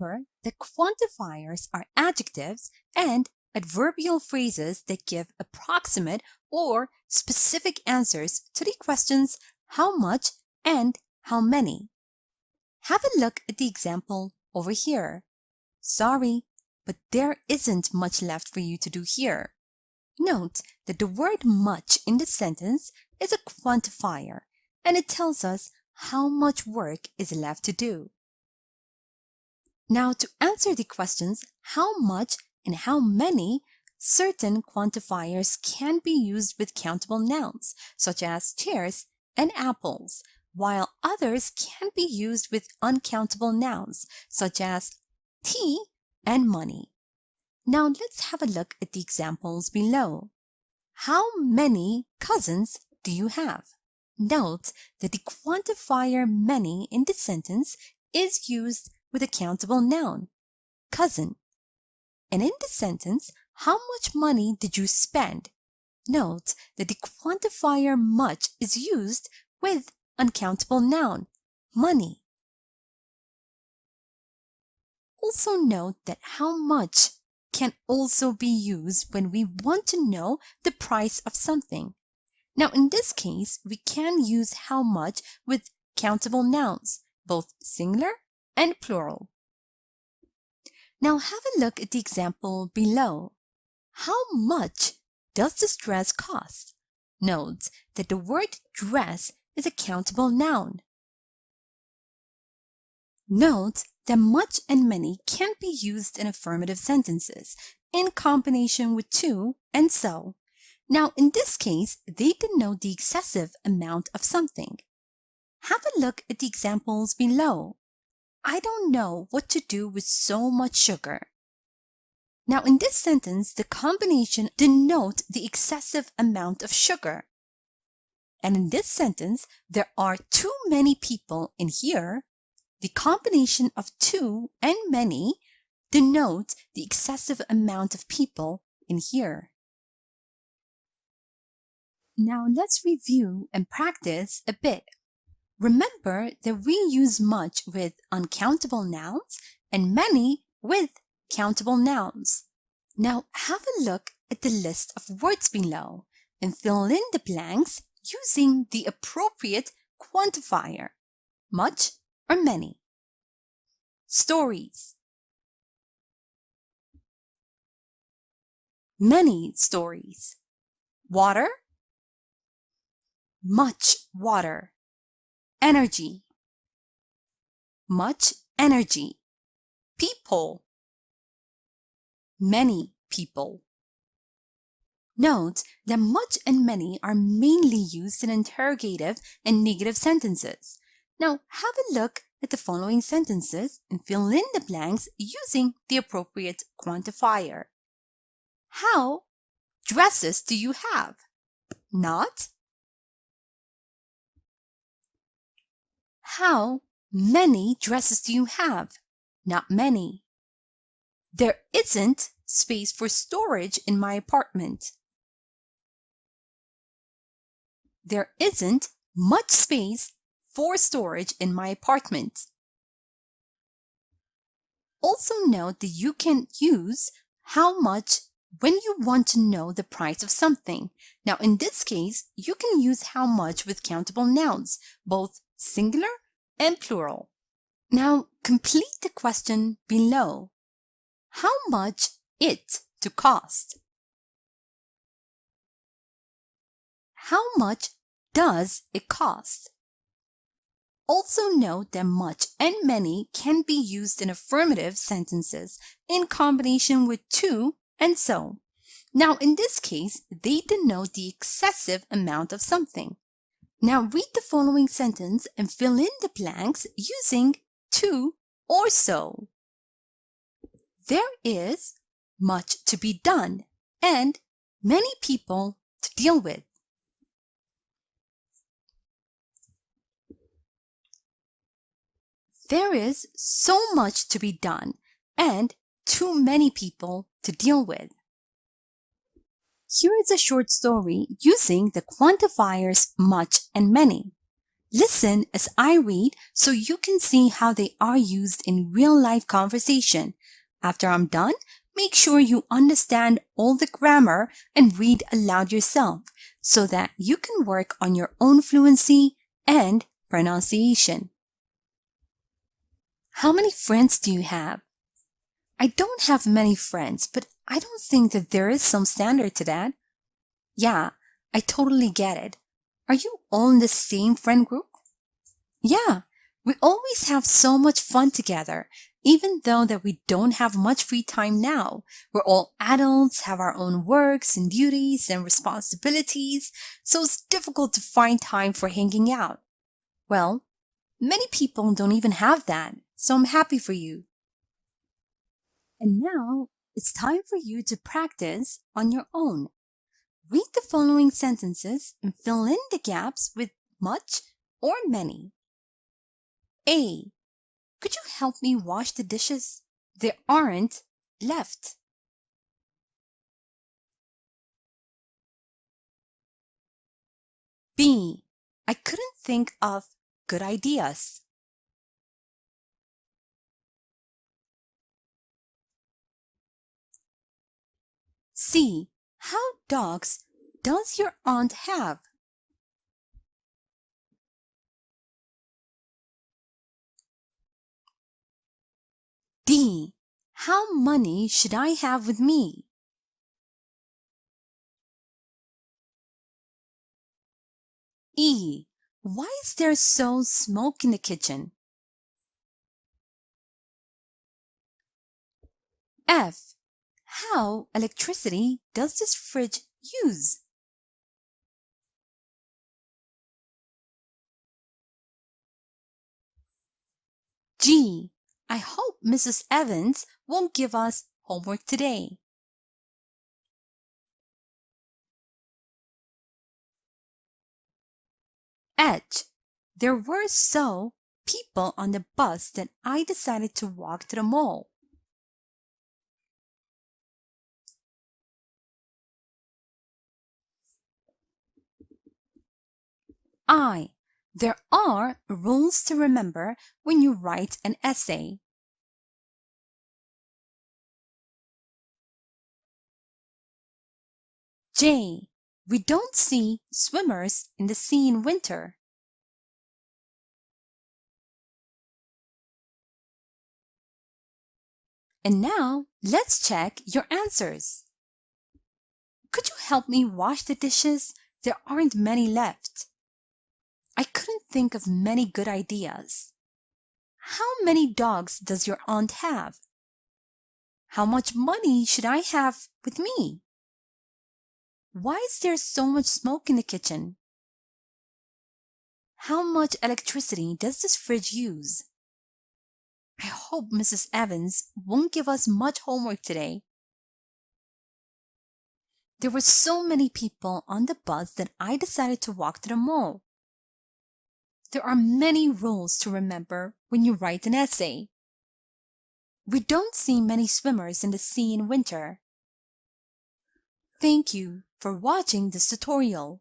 Remember that quantifiers are adjectives and adverbial phrases that give approximate or specific answers to the questions how much and how many. Have a look at the example over here. Sorry, but there isn't much left for you to do here. Note that the word much in the sentence is a quantifier, and it tells us how much work is left to do. Now, to answer the questions how much and how many, certain quantifiers can be used with countable nouns, such as chairs and apples, while others can be used with uncountable nouns, such as tea and money. Now, let's have a look at the examples below. How many cousins do you have? Note that the quantifier many in the sentence is used with a countable noun, cousin. And in the sentence, how much money did you spend? Note that the quantifier much is used with uncountable noun, money. Also note that how much can also be used when we want to know the price of something. Now, in this case, we can use how much with countable nouns, both singular and plural. Now, have a look at the example below. How much does this dress cost? Note that the word dress is a countable noun. Note that much and many can be used in affirmative sentences in combination with to and so. Now, in this case, they denote the excessive amount of something. Have a look at the examples below. I don't know what to do with so much sugar. Now, in this sentence, the combination denotes the excessive amount of sugar. And in this sentence, there are too many people in here. The combination of too and many denotes the excessive amount of people in here. Now let's review and practice a bit. Remember that we use much with uncountable nouns and many with countable nouns. Now have a look at the list of words below and fill in the blanks using the appropriate quantifier, much or many. Stories. Many stories. Water. Much water. Energy. Much energy. People. Many people. Note that much and many are mainly used in interrogative and negative sentences. Now have a look at the following sentences and fill in the blanks using the appropriate quantifier. How dresses do you have? Not. How many dresses do you have? Not many. There isn't space for storage in my apartment. There isn't much space for storage in my apartment. Also note that you can use how much when you want to know the price of something. Now, in this case, you can use how much with countable nouns, both singular and plural. Now, complete the question below. How much it to cost? How much does it cost? Also note that much and many can be used in affirmative sentences in combination with to and so. Now, in this case, they denote the excessive amount of something. Now, read the following sentence and fill in the blanks using to or so. There is much to be done and many people to deal with. There is so much to be done and too many people to deal with. Here is a short story using the quantifiers much and many. Listen as I read so you can see how they are used in real life conversation. After I'm done, make sure you understand all the grammar and read aloud yourself so that you can work on your own fluency and pronunciation. How many friends do you have? I don't have many friends, but I don't think that there is some standard to that. Yeah, I totally get it. Are you all in the same friend group? Yeah, we always have so much fun together, even though that we don't have much free time now. We're all adults, have our own works and duties and responsibilities, so it's difficult to find time for hanging out. Well, many people don't even have that, so I'm happy for you. And now it's time for you to practice on your own. Read the following sentences and fill in the gaps with much or many. A. Could you help me wash the dishes? There aren't left. B. I couldn't think of good ideas. C. How dogs does your aunt have? D. How money should I have with me? E. Why is there so smoke in the kitchen? F. How electricity does this fridge use? G. I hope Mrs. Evans won't give us homework today. H. There were so people on the bus that I decided to walk to the mall. I. There are rules to remember when you write an essay. J. We don't see swimmers in the sea in winter. And now, let's check your answers. Could you help me wash the dishes? There aren't many left. I couldn't think of many good ideas. How many dogs does your aunt have? How much money should I have with me? Why is there so much smoke in the kitchen? How much electricity does this fridge use? I hope Mrs. Evans won't give us much homework today. There were so many people on the bus that I decided to walk to the mall. There are many rules to remember when you write an essay. We don't see many swimmers in the sea in winter. Thank you for watching this tutorial.